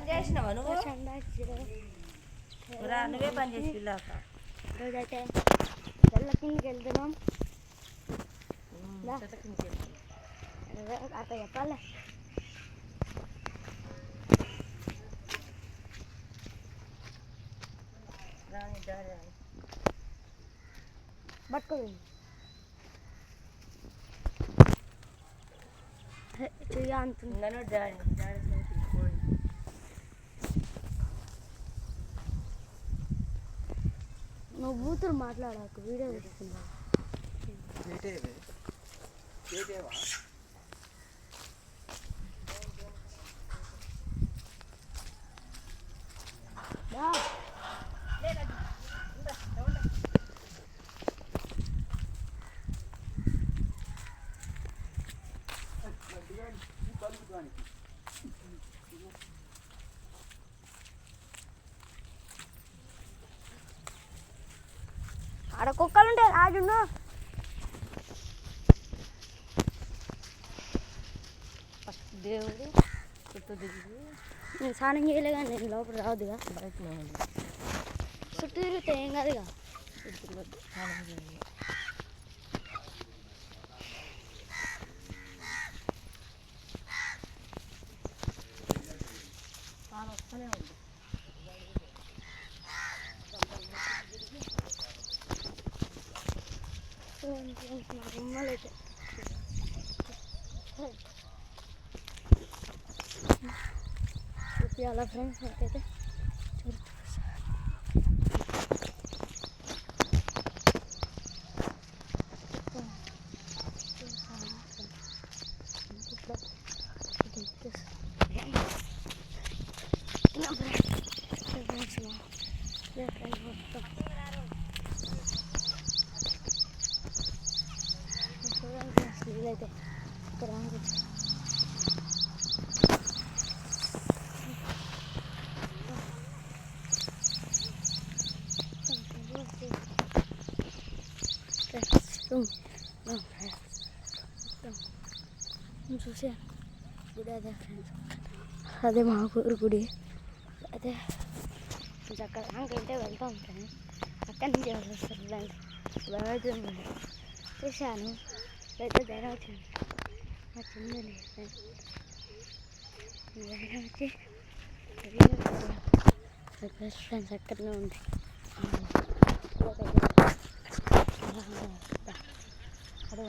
చేసినావా నువ్వు? నువ్వే పని చేసి పిల్లాక రోజైతే చెల్ల కిందకి వెళ్తున్నాం. అట్లా చెప్పాలి. పట్టుకోండి చెయ్య అంటుంది. నువ్వు బూతులు మాట్లాడాకు, వీడియో తీసుకున్నా. ఆడ కుక్కలు ఉంటాయి రాజును. ఫస్ట్ దేవుడు చుట్టూ తిరిగి నేను స్నానం చేయలే కానీ నేను లోపల రావద్దుగా. బయట చుట్టూ తిరిగితే ఏం కాదుగా. స్నానం చేయాలి. వస్తూనే ఉంది. మా బొమ్మలైతే చూపించాలా ఫ్రెండ్స్ నాకైతే. వీలైతే ఇక్కడ చూసా గుడి అదే ఫ్రెండ్స్, అదే మా ఊరు గుడి. అదే అక్కడ దానికైతే వెళ్తాం ఫ్రెండ్స్. అక్కడి నుంచి ఎవరు వస్తారు భయమవుతుంది. చూశాను అయితే ధైర్యం వచ్చింది. మా చిన్నది ధైర్యం వచ్చి బెస్ట్ ఫ్రెండ్స్ అక్కడనే ఉంది. అక్కడ